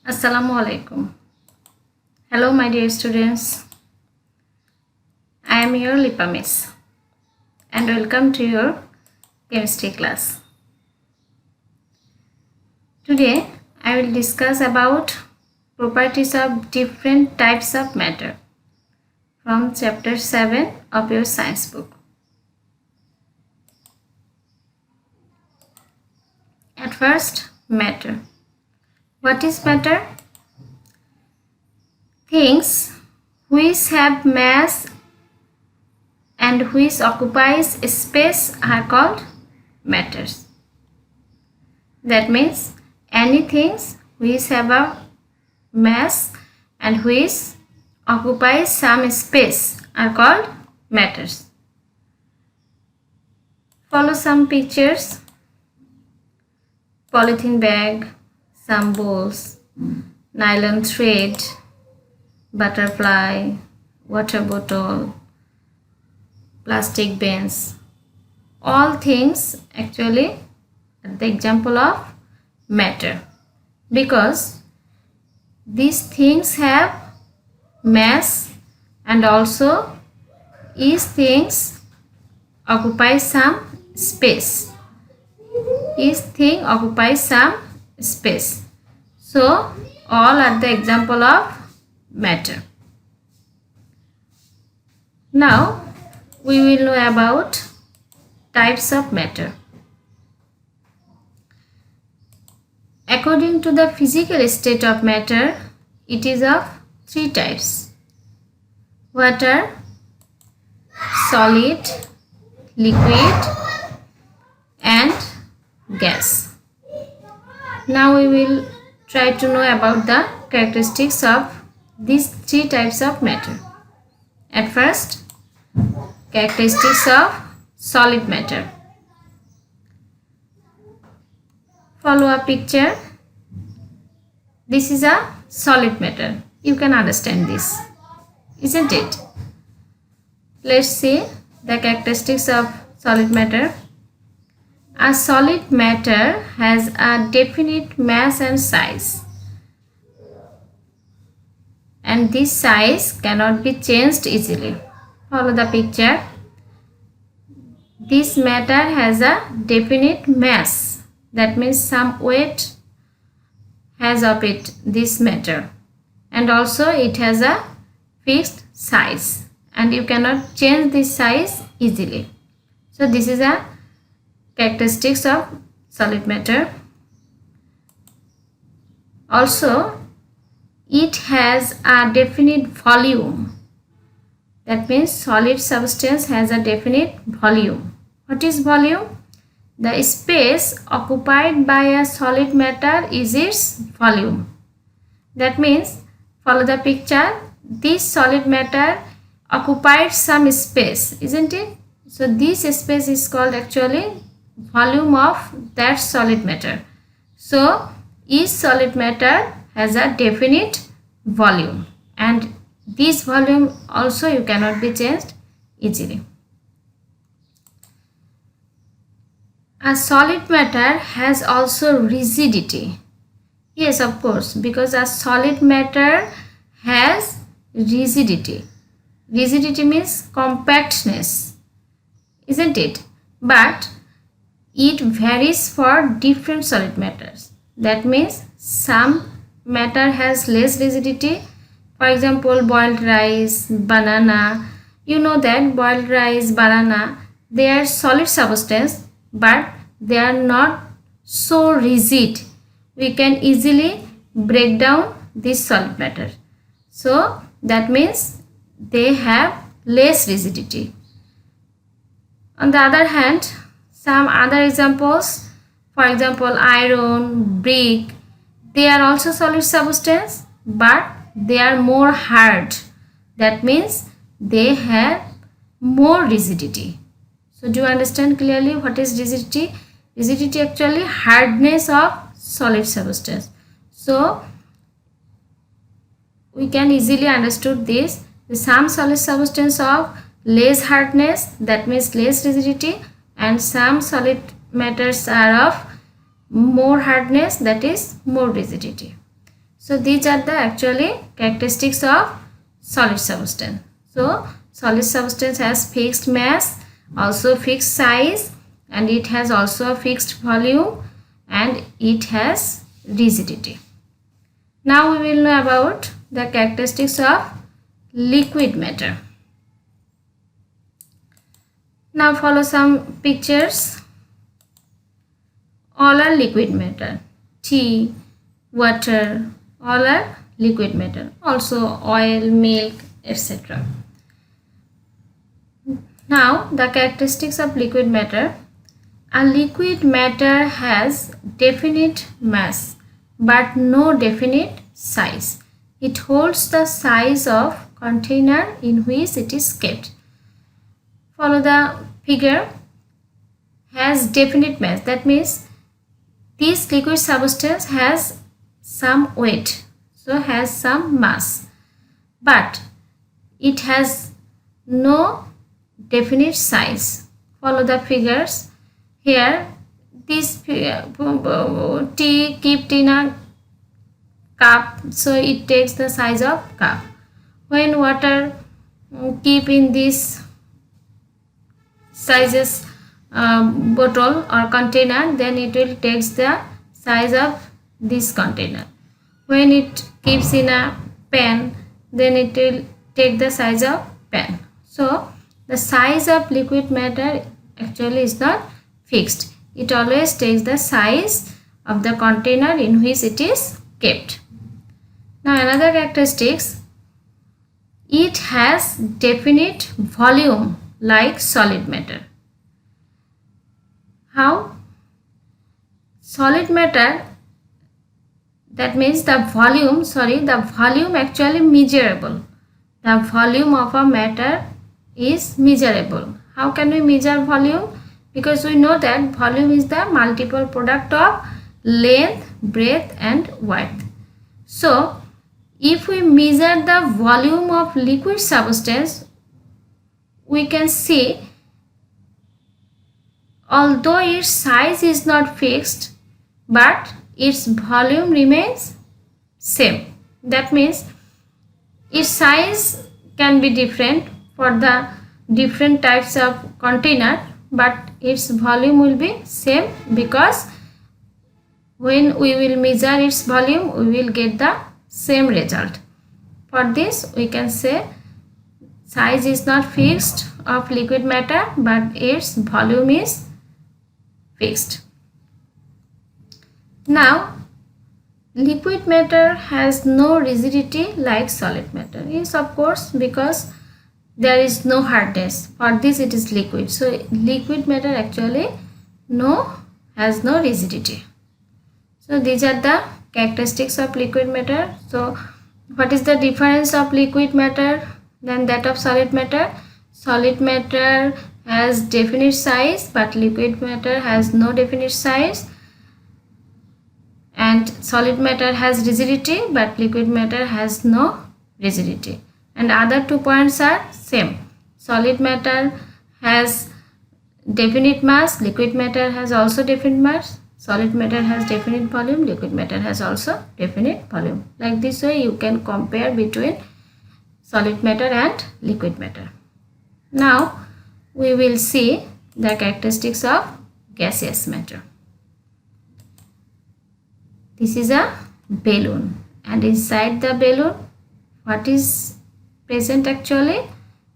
Assalamu alaikum. Hello, my dear students. I am your Lipa Miss and welcome to your chemistry class. Today, I will discuss about properties of different types of matter from chapter 7 of your science book. At first, matter. What is matter? Things which have mass and which occupies space are called matters. That means anything which have a mass and which occupies some space are called matters. Follow some pictures. Polythene bag, some balls, nylon thread, butterfly, water bottle, plastic bench. All things actually are the example of matter because these things have mass and also each things occupy some space. Each thing occupies some space. So all are the example of matter. Now we will know about types of matter. According to the physical state of matter, it is of three types: water, solid, liquid, and gas. Now we will try to know about the characteristics of these three types of matter. At first, characteristics of solid matter. Follow a picture. This is a solid matter. You can understand this, isn't it? Let's see the characteristics of solid matter. A solid matter has a definite mass and size, and this size cannot be changed easily. Follow the picture. This matter has a definite mass. That means some weight has of it, this matter, and also it has a fixed size and you cannot change this size easily. So this is a characteristics of solid matter. Also, it has a definite volume. That means solid substance has a definite volume. What is volume? The space occupied by a solid matter is its volume. That means, follow the picture. This solid matter occupied some space, isn't it? So this space is called actually volume of that solid matter. So each solid matter has a definite volume, and this volume also you cannot be changed easily. A solid matter has also rigidity. Yes, of course, because a solid matter has rigidity. Rigidity means compactness, isn't it? But it varies for different solid matters. That means some matter has less rigidity. For example, boiled rice, banana. You know that boiled rice, banana, they are solid substance, but they are not so rigid. We can easily break down this solid matter. So that means they have less rigidity. On the other hand, some other examples, for example, iron, brick, they are also solid substance, but they are more hard. That means they have more rigidity. So do you understand clearly what is rigidity? Rigidity actually hardness of solid substance. So we can easily understood this. Some solid substance of less hardness, that means less rigidity, and some solid matters are of more hardness, that is more rigidity. So these are the actually characteristics of solid substance. So solid substance has fixed mass, also fixed size, and it has also a fixed volume, and it has rigidity. Now we will know about the characteristics of liquid matter. Now follow some pictures. All are liquid matter. Tea, water, all are liquid matter. Also oil, milk, etc. Now the characteristics of liquid matter. A liquid matter has definite mass but no definite size. It holds the size of container in which it is kept. Follow the figure. Has definite mass. That means this liquid substance has some weight, so has some mass, but it has no definite size. Follow the figures. Here this tea kept in a cup, so it takes the size of cup. When water keep in this sizes bottle or container, then it will takes the size of this container. When it keeps in a pen, then it will take the size of pen. So the size of liquid matter actually is not fixed. It always takes the size of the container in which it is kept. Now another characteristics, it has definite volume like solid matter. How? Solid matter, that means the volume actually measurable. The volume of a matter is measurable. How can we measure volume? Because we know that volume is the multiple product of length, breadth and width. So if we measure the volume of liquid substance, we can see although its size is not fixed, but its volume remains same. That means its size can be different for the different types of container, but its volume will be same, because when we will measure its volume, we will get the same result. For this, we can say size is not fixed of liquid matter, but its volume is fixed. Now liquid matter has no rigidity like solid matter. Yes, of course, because there is no hardness. For this it is liquid. So liquid matter actually has no rigidity. So these are the characteristics of liquid matter. So what is the difference of liquid matter than that of solid matter? Solid matter has definite size, but liquid matter has no definite size. And solid matter has rigidity, but liquid matter has no rigidity. And other 2 points are same. Solid matter has definite mass, liquid matter has also definite mass. Solid matter has definite volume, liquid matter has also definite volume. Like this way you can compare between solid matter and liquid matter. Now we will see the characteristics of gaseous matter. This is a balloon, and inside the balloon what is present actually?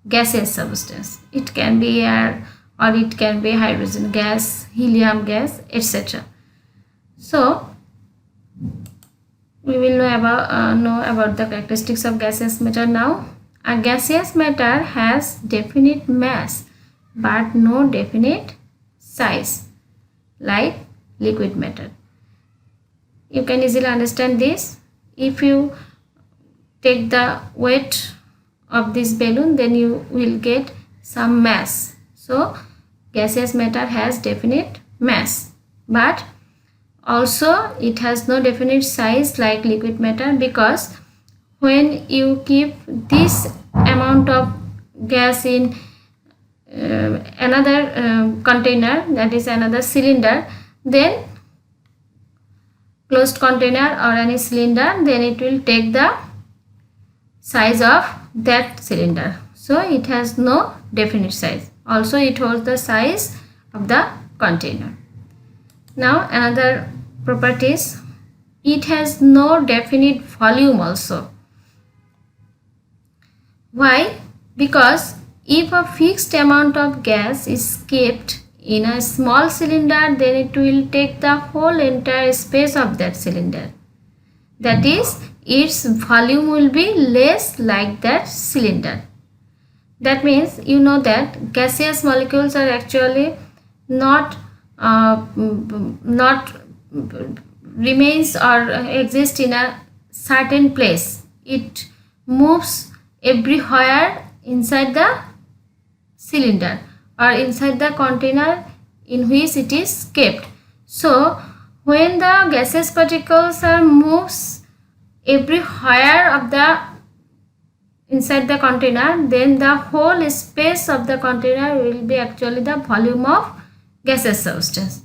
Gaseous substance. It can be air or it can be hydrogen gas, helium gas, etc. So we will know about the characteristics of gaseous matter now. A gaseous matter has definite mass but no definite size like liquid matter. You can easily understand this. If you take the weight of this balloon, then you will get some mass. So gaseous matter has definite mass, but also it has no definite size like liquid matter, because when you keep this amount of gas in another container, that is another cylinder, then closed container or any cylinder, then it will take the size of that cylinder. So it has no definite size. Also it holds the size of the container. Now another property is it has no definite volume also. Why? Because if a fixed amount of gas is kept in a small cylinder, then it will take the whole entire space of that cylinder. That is, its volume will be less like that cylinder. That means you know that gaseous molecules are actually not remains or exist in a certain place. It moves everywhere inside the cylinder or inside the container in which it is kept. So when the gaseous particles are moves everywhere of the inside the container, then the whole space of the container will be actually the volume of gaseous substance.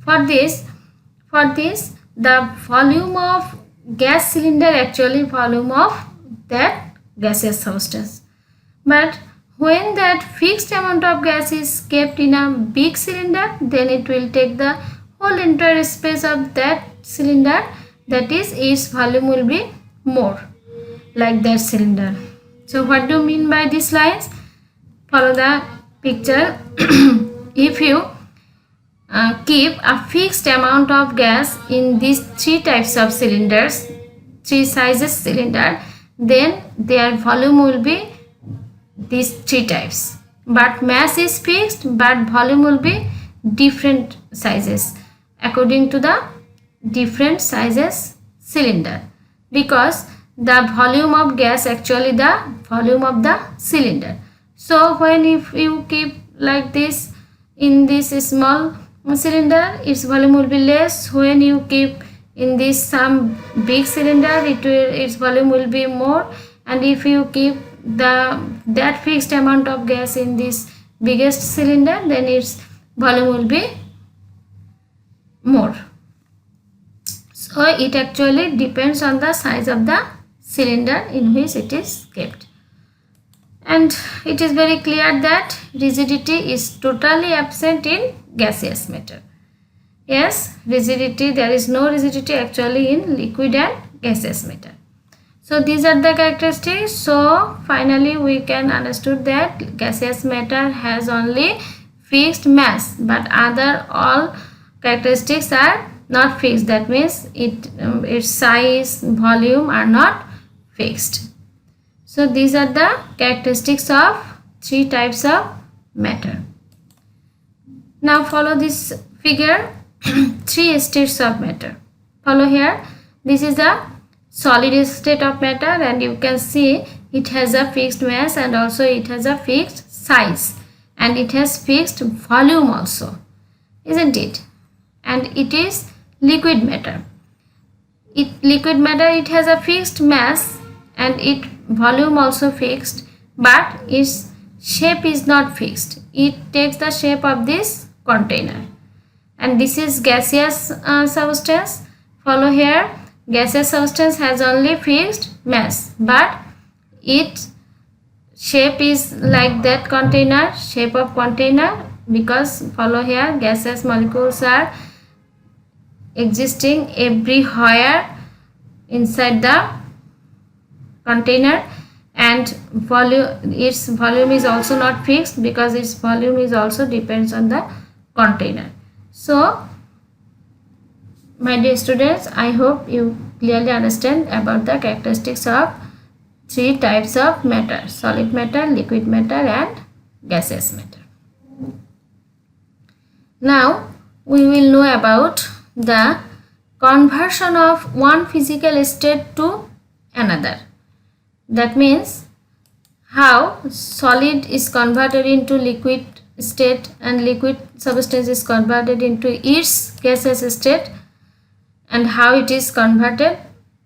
For this the volume of gas cylinder actually volume of that gaseous substance. But when that fixed amount of gas is kept in a big cylinder, then it will take the whole entire space of that cylinder, that is its volume will be more like that cylinder. So what do you mean by these lines? Follow the picture. If you keep a fixed amount of gas in these three types of cylinders, three sizes cylinder, then their volume will be these three types. But mass is fixed, but volume will be different sizes according to the different sizes cylinder, because the volume of gas actually the volume of the cylinder. So when if you keep like this in this small cylinder, its volume will be less. When you keep in this some big cylinder, its volume will be more. And if you keep that fixed amount of gas in this biggest cylinder, then its volume will be more. So it actually depends on the size of the cylinder in which it is kept. And it is very clear that rigidity is totally absent in gaseous matter. Yes, rigidity, there is no rigidity actually in liquid and gaseous matter. So these are the characteristics. So finally we can understood that gaseous matter has only fixed mass, but other all characteristics are not fixed. That means its size, volume are not fixed. So these are the characteristics of three types of matter. Now follow this figure. Three states of matter. Follow here. This is the solid state of matter, and you can see it has a fixed mass and also it has a fixed size, and it has fixed volume also, isn't it? And it is liquid matter. Liquid matter, it has a fixed mass and it volume also fixed, but its shape is not fixed. It takes the shape of this container. And this is gaseous substance. Follow here. Gaseous substance has only fixed mass, but its shape is like that container, shape of container, because follow here, gaseous molecules are existing everywhere inside the container, and its volume is also not fixed because its volume is also depends on the container. So my dear students, I hope you clearly understand about the characteristics of three types of matter: solid matter, liquid matter and gaseous matter. Now we will know about the conversion of one physical state to another. That means how solid is converted into liquid state and liquid substance is converted into its gaseous state, and how it is converted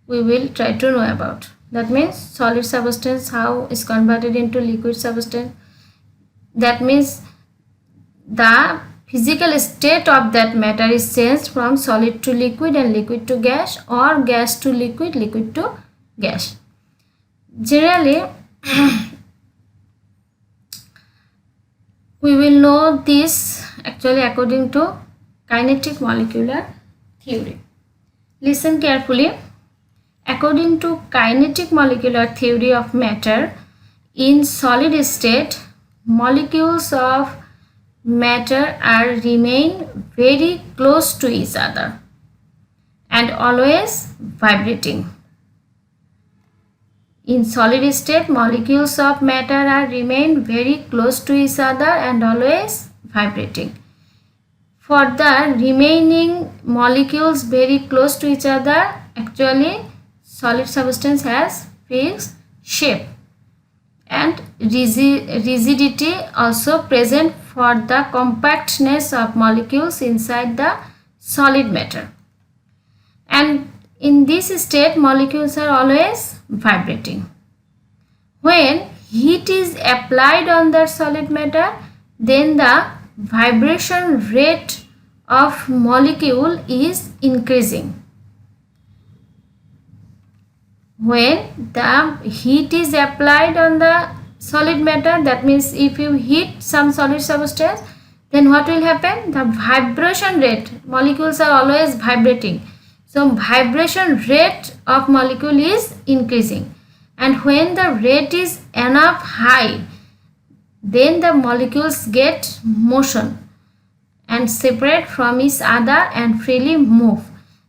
we will try to know about. That means solid substance how is converted into liquid substance. That means the physical state of that matter is changed from solid to liquid and liquid to gas, or gas to liquid, liquid to gas. Generally, we will know this actually according to kinetic molecular theory. Listen carefully. According to kinetic molecular theory of matter, in solid state, molecules of matter are remain very close to each other and always vibrating. In solid state, molecules of matter are remain very close to each other and always vibrating. For the remaining molecules very close to each other, actually solid substance has fixed shape and rigidity also present for the compactness of molecules inside the solid matter. And in this state, molecules are always vibrating. When heat is applied on the solid matter, then the vibration rate of molecule is increasing. When the heat is applied on the solid matter, that means if you heat some solid substance, then what will happen? The vibration rate, molecules are always vibrating. So vibration rate of molecule is increasing, and when the rate is enough high, then the molecules get motion and separate from each other and freely move.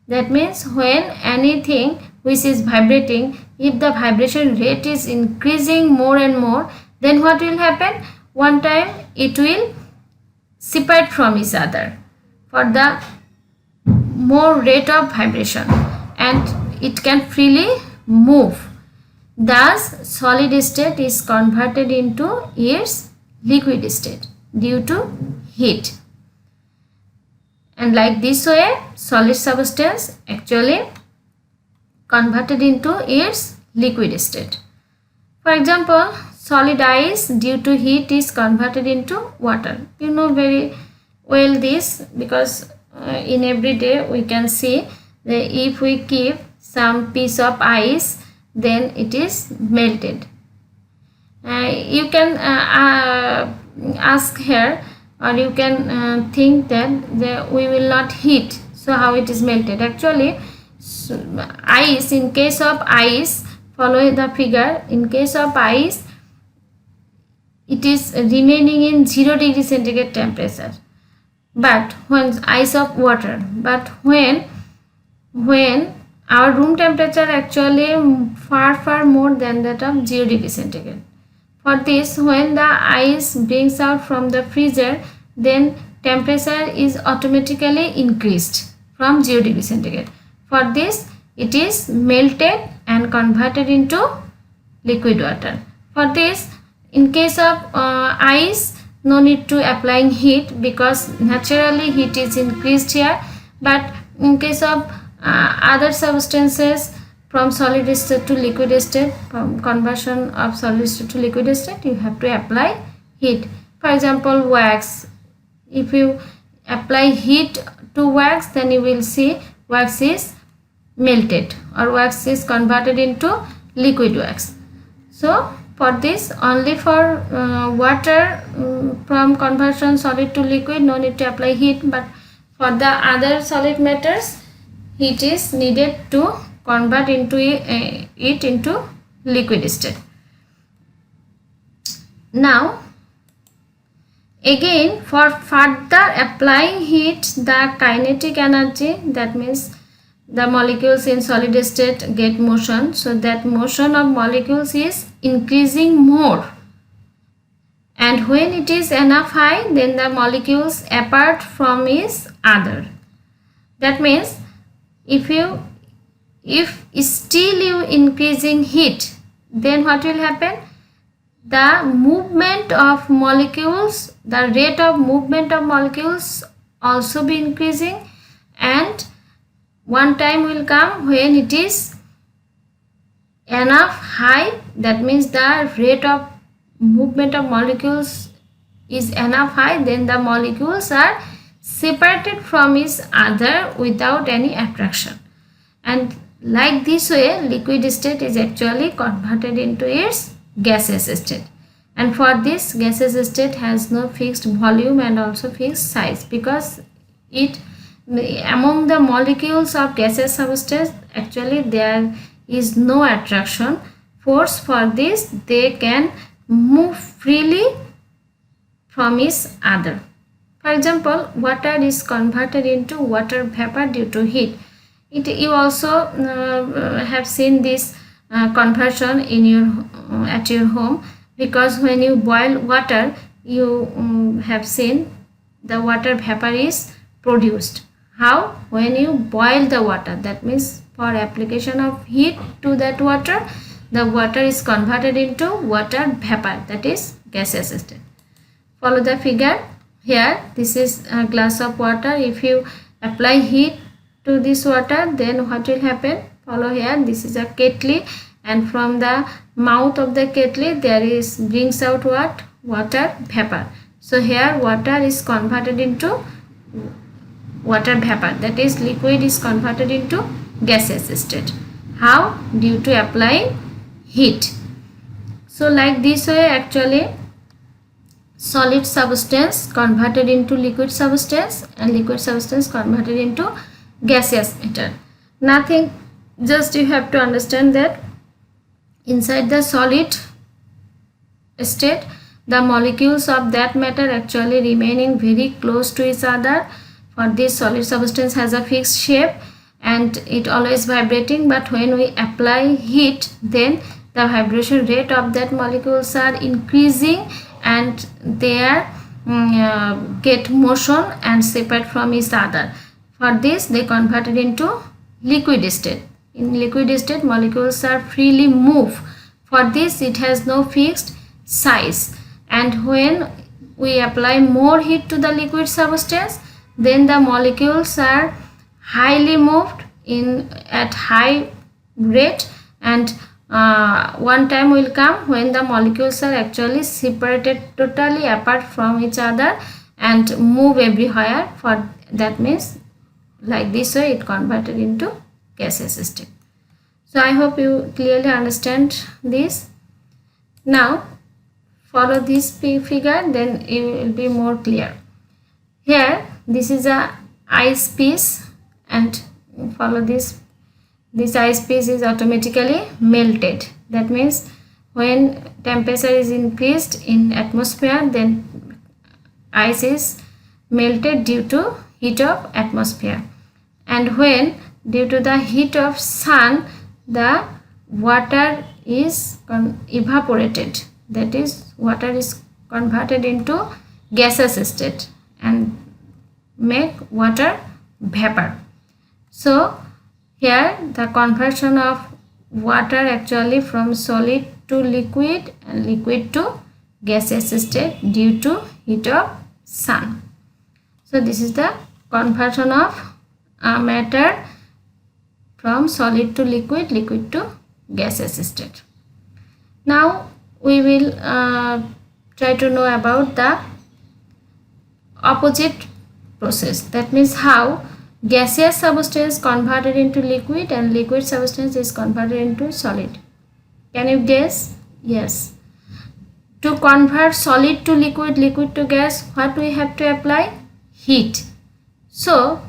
That means when anything which is vibrating, if the vibration rate is increasing more and more, then what will happen? One time it will separate from each other for the more rate of vibration and it can freely move. Thus, solid state is converted into its liquid state due to heat. And like this way, solid substance actually converted into its liquid state. For example, solid ice due to heat is converted into water. You know very well this because in every day we can see that if we keep some piece of ice, then it is melted. You can ask here, or you can think that we will not heat, so how it is melted? Actually, ice, in case of ice, follow the figure, in case of ice it is remaining in 0 degree centigrade temperature, but when ice of water, but when our room temperature actually far more than that of 0 degree centigrade. For this, when the ice brings out from the freezer, then temperature is automatically increased from 0 degree centigrade. For this, it is melted and converted into liquid water. For this, in case of ice, no need to applying heat because naturally heat is increased here, but in case of other substances from solid state to liquid state, from conversion of solid state to liquid state, you have to apply heat. For example, wax. If you apply heat to wax, then you will see wax is melted or wax is converted into liquid wax. So for this, only for water from conversion solid to liquid, no need to apply heat, but for the other solid matters, heat is needed to convert into it into liquid state. Now again, for further applying heat, the kinetic energy, that means the molecules in solid state get motion, so that motion of molecules is increasing more, and when it is enough high, then the molecules apart from each other. That means if still you increasing heat, then what will happen? The movement of molecules, the rate of movement of molecules also be increasing, and one time will come when it is enough high, that means the rate of movement of molecules is enough high, then the molecules are separated from each other without any attraction, and like this way liquid state is actually converted into its gaseous state. And for this, gaseous state has no fixed volume and also fixed size, because it among the molecules of gaseous substance actually there is no attraction force. For this, they can move freely from each other. For example, water is converted into water vapor due to heat. You also have seen this conversion in your at your home, because when you boil water, you have seen the water vapor is produced. How? When you boil the water, that means for application of heat to that water, the water is converted into water vapor, that is gaseous state. Follow the figure. Here, this is a glass of water. If you apply heat to this water, then what will happen? Follow here. This is a kettle, and from the mouth of the kettle there is brings out what? Water vapor. So here water is converted into water vapor, that is liquid is converted into gaseous state. How? Due to applying heat. So like this way actually solid substance converted into liquid substance, and liquid substance converted into gaseous matter. Nothing, just you have to understand that inside the solid state, the molecules of that matter actually remaining very close to each other. For this, solid substance has a fixed shape and it always vibrating, but when we apply heat, then the vibration rate of that molecules are increasing and they are get motion and separate from each other. For this, they converted into liquid state. In liquid state, molecules are freely move. For this, it has no fixed size, and when we apply more heat to the liquid substance, then the molecules are highly moved in at high rate, and one time will come when the molecules are actually separated totally apart from each other and move everywhere. For that means like this way it converted into gaseous state. So I hope you clearly understand this. Now follow this figure, then it will be more clear. Here this is a ice piece, and follow this. This ice piece is automatically melted. That means when temperature is increased in atmosphere, then ice is melted due to heat of atmosphere. And when due to the heat of sun, the water is evaporated. That is, water is converted into gaseous state and make water vapor. So here the conversion of water actually from solid to liquid and liquid to gaseous state due to heat of sun. So this is the conversion of matter from solid to liquid, liquid to gaseous state. Now we will try to know about the opposite process. That means how gaseous substance converted into liquid and liquid substance is converted into solid. Can you guess? Yes. To convert solid to liquid, liquid to gas, what we have to apply? Heat. So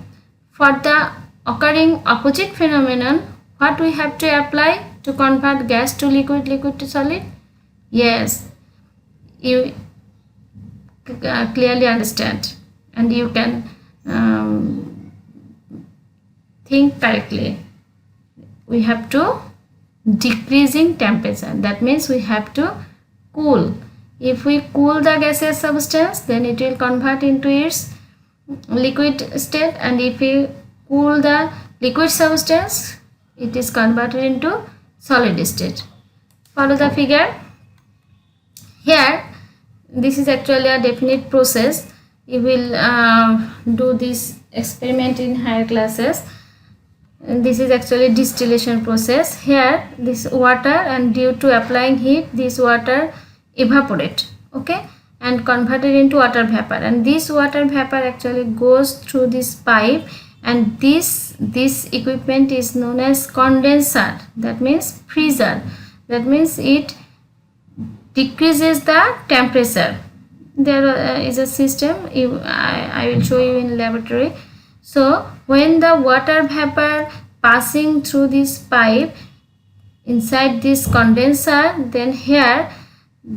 for the occurring opposite phenomenon, what we have to apply to convert gas to liquid, liquid to solid? Yes, you clearly understand and you can think correctly. We have to decreasing temperature. That means we have to cool. If we cool the gaseous substance, then it will convert into its liquid state, and if we cool the liquid substance, it is converted into solid state. Follow the figure. Here this is actually a definite process. You will do this experiment in higher classes. And this is actually distillation process. Here this water, and due to applying heat, this water evaporate. Okay, and converted into water vapor, and this water vapor actually goes through this pipe, and this equipment is known as condenser, that means freezer. That means it decreases the temperature. There is a system, I will show you in laboratory. So when the water vapor passing through this pipe inside this condenser, then here,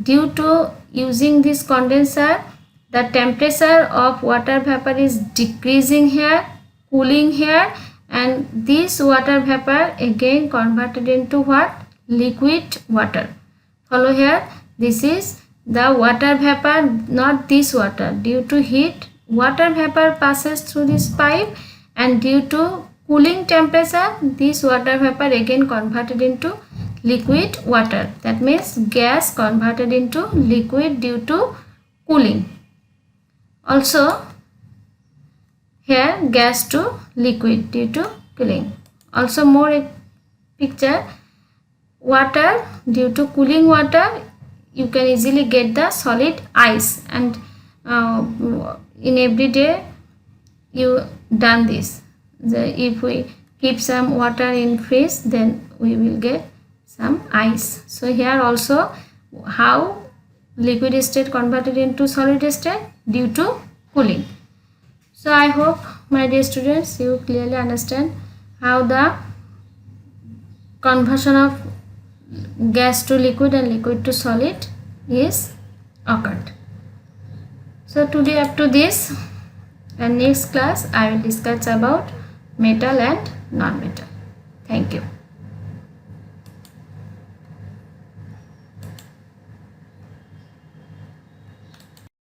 due to using this condenser, the temperature of water vapor is decreasing here, cooling here, and this water vapor again converted into what? Liquid water. Follow here, this is the water vapor, not this water. Due to heat, water vapor passes through this pipe, and due to cooling temperature, this water vapor again converted into liquid water. That means gas converted into liquid due to cooling. Also here, gas to liquid due to cooling. Also more a picture, water, due to cooling water you can easily get the solid ice, and in every day you done this. If we keep some water in fridge, then we will get some ice. So here also, how liquid state converted into solid state? Due to cooling. So I hope, my dear students, you clearly understand how the conversion of gas to liquid and liquid to solid is occurred. So today up to this, and next class I will discuss about metal and non-metal. Thank you.